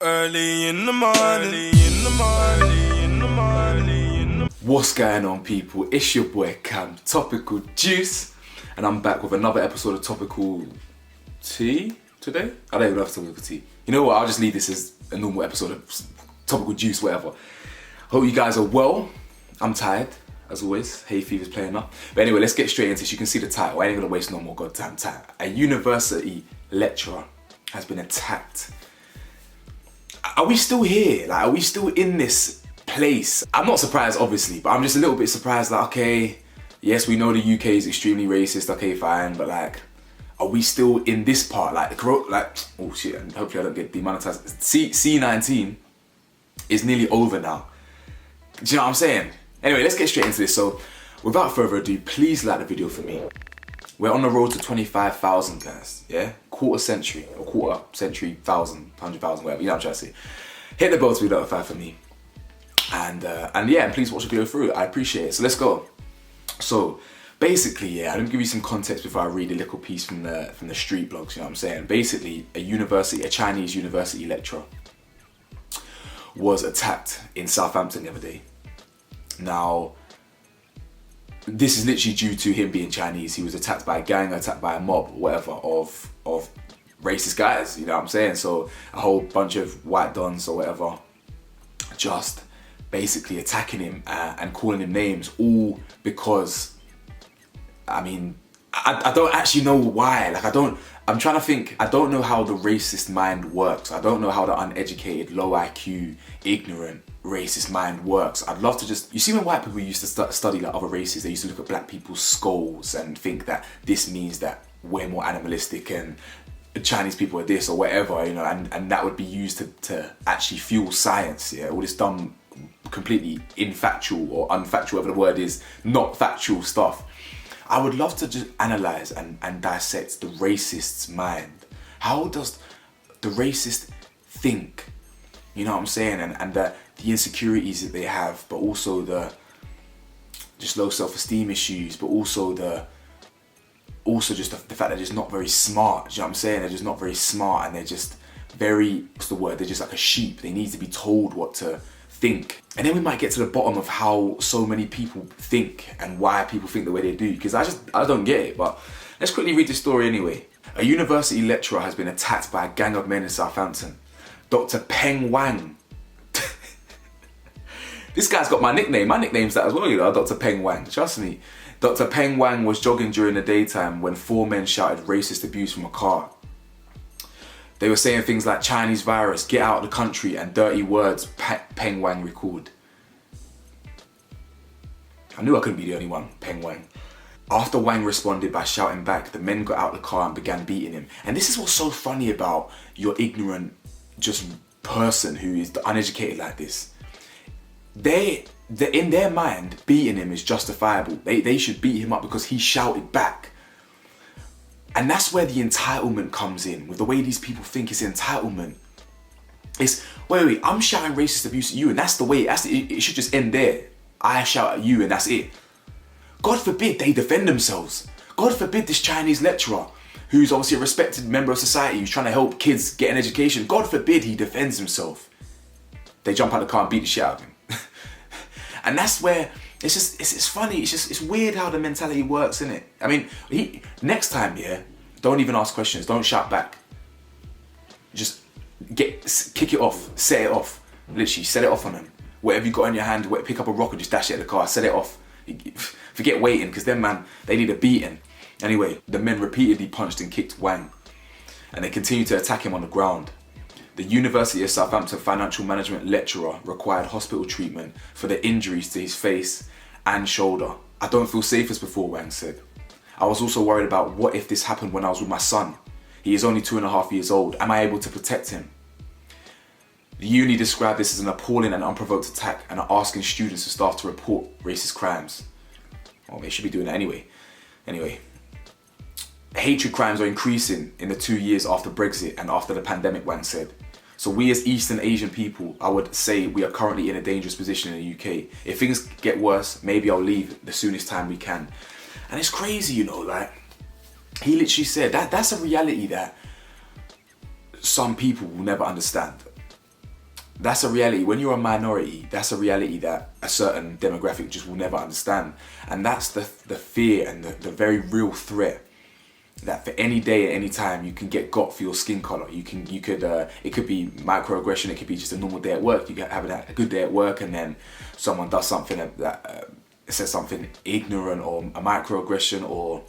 Early in the morning, What's going on, people? It's your boy Cam, Topical Juice, and I'm back with another episode of Topical Tea today. I don't even know if it's Topical Tea. You know what? I'll just leave this as a normal episode of Topical Juice, whatever. Hope you guys are well. I'm tired, as always. Hay fever's playing up. But anyway, let's get straight into this. You can see the title. I ain't gonna waste no more goddamn time. A university lecturer has been attacked. Are we still here? Like, are we still in this place? I'm not surprised, obviously, but I'm just a little bit surprised. Like, okay, yes, we know the UK is extremely racist. Okay, fine, but like, are we still in this part? Like, oh shit, and hopefully I don't get demonetized. C19 is nearly over now. Do you know what I'm saying? Anyway, let's get straight into this. So, without further ado, please like the video for me. We're on the road to 25,000, guys, yeah? Quarter century, 100,000, whatever, you know what I'm trying to say. Hit the bell to be notified for me. And yeah, and please watch the video through, I appreciate it. So let's go. So, basically, yeah, I'm gonna give you some context before I read a little piece from the street blogs, you know what I'm saying? Basically, a Chinese university lecturer was attacked in Southampton the other day. Now, this is literally due to him being Chinese. He was attacked by a gang, attacked by a mob, whatever, of racist guys, you know what I'm saying? So a whole bunch of white dons or whatever just basically attacking him and calling him names, all because, I mean, I don't actually know why. Like, I'm trying to think, I don't know how the racist mind works. I don't know how the uneducated, low IQ, ignorant, racist mind works. I'd love to just, you see when white people used to study like other races, they used to look at black people's skulls and think that this means that we're more animalistic and Chinese people are this or whatever, you know, and that would be used to actually fuel science, yeah, all this dumb, completely infactual or unfactual, whatever the word is, not factual stuff. I would love to just analyze and dissect the racist's mind. How does the racist think? You know what I'm saying? And the insecurities that they have, but also the just low self-esteem issues, but also just the fact that they're just not very smart. Do you know what I'm saying? They're just not very smart, and they're just very, what's the word? They're just like a sheep. They need to be told what to think. And then we might get to the bottom of how so many people think and why people think the way they do, because I don't get it. But let's quickly read the story anyway. A university lecturer has been attacked by a gang of men in Southampton. Dr. Peng Wang. This guy's got my nickname. My nickname's that as well, you know, Dr. Peng Wang. Trust me. Dr. Peng Wang was jogging during the daytime when four men shouted racist abuse from a car. They were saying things like Chinese virus, get out of the country, and dirty words, Peng Wang recalled. I knew I couldn't be the only one, Peng Wang. After Wang responded by shouting back, the men got out of the car and began beating him. And this is what's so funny about your ignorant, just person who is uneducated like this. In their mind, beating him is justifiable. They should beat him up because he shouted back. And that's where the entitlement comes in. With the way these people think, it's entitlement. It's, wait, I'm shouting racist abuse at you, and that's the way, it should just end there. I shout at you and that's it. God forbid they defend themselves. God forbid this Chinese lecturer, who's obviously a respected member of society, who's trying to help kids get an education, God forbid he defends himself. They jump out of the car and beat the shit out of him. And that's where, it's funny, it's weird how the mentality works, isn't it? I mean, next time, yeah, don't even ask questions, don't shout back. Just kick it off, set it off, literally, set it off on them. Whatever you got in your hand, pick up a rock and just dash it at the car, set it off. Forget waiting, because them, man, they need a beating. Anyway, the men repeatedly punched and kicked Wang, and they continued to attack him on the ground. The University of Southampton financial management lecturer required hospital treatment for the injuries to his face and shoulder. I don't feel safe as before, Wang said. I was also worried about what if this happened when I was with my son. He is only 2.5 years old. Am I able to protect him? The uni described this as an appalling and unprovoked attack and are asking students and staff to report racist crimes. Well, they should be doing that anyway. Anyway, hatred crimes are increasing in the 2 years after Brexit and after the pandemic, Wang said. So we as Eastern Asian people, I would say we are currently in a dangerous position in the UK. If things get worse, maybe I'll leave the soonest time we can. And it's crazy, you know, like, he literally said that's a reality that some people will never understand. that's a reality. When you're a minority, that's a reality that a certain demographic just will never understand. And that's the fear and the very real threat, that for any day at any time you can get got for your skin color. It could be microaggression. It could be just a normal day at work. You can have a good day at work, and then someone does something that says something ignorant or a microaggression. Or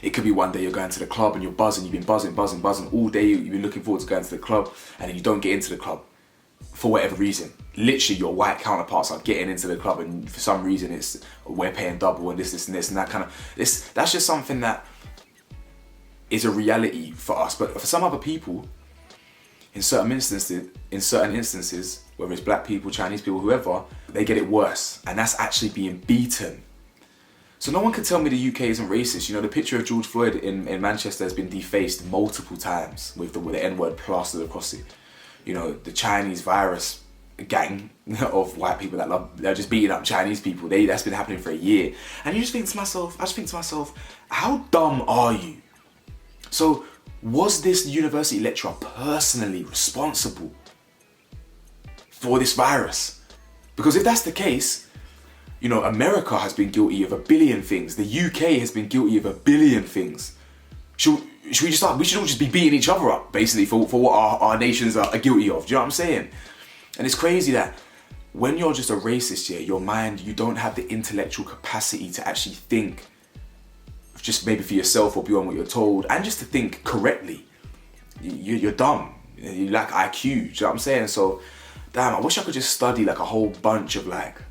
it could be one day you're going to the club and you're buzzing. You've been buzzing all day. You've been looking forward to going to the club, and then you don't get into the club for whatever reason. Literally, your white counterparts are getting into the club, and for some reason it's we're paying double and this and that kind of this. That's just something that is a reality for us, but for some other people, in certain instances, whether it's black people, Chinese people, whoever, they get it worse, and that's actually being beaten. So no one can tell me the UK isn't racist. You know, the picture of George Floyd in Manchester has been defaced multiple times with the N-word plastered across it. You know, the Chinese virus gang of white people they're just beating up Chinese people. That's been happening for a year, and I just think to myself, how dumb are you? So, was this university lecturer personally responsible for this virus? Because if that's the case, you know, America has been guilty of a billion things. The UK has been guilty of a billion things. Should we should all just be beating each other up, basically, for what our nations are guilty of. Do you know what I'm saying? And it's crazy that when you're just a racist, your mind, you don't have the intellectual capacity to actually think just maybe for yourself or beyond what you're told, and just to think correctly. You're dumb. You lack IQ. Do you know what I'm saying? So, damn, I wish I could just study like a whole bunch of like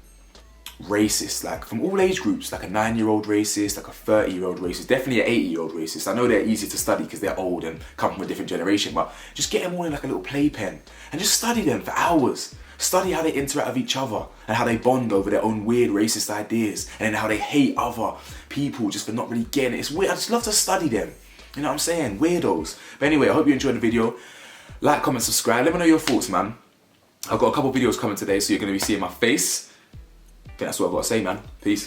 racists, like from all age groups, like a 9-year-old racist, like a 30-year-old racist, definitely an 80-year-old racist. I know they're easy to study because they're old and come from a different generation, but just get them all in like a little playpen and just study them for hours. Study how they interact with each other and how they bond over their own weird racist ideas, and then how they hate other people just for not really getting it. It's weird. I just love to study them. You know what I'm saying? Weirdos. But anyway, I hope you enjoyed the video. Like, comment, subscribe. Let me know your thoughts, man. I've got a couple videos coming today, so you're going to be seeing my face. I think that's what I've got to say, man. Peace.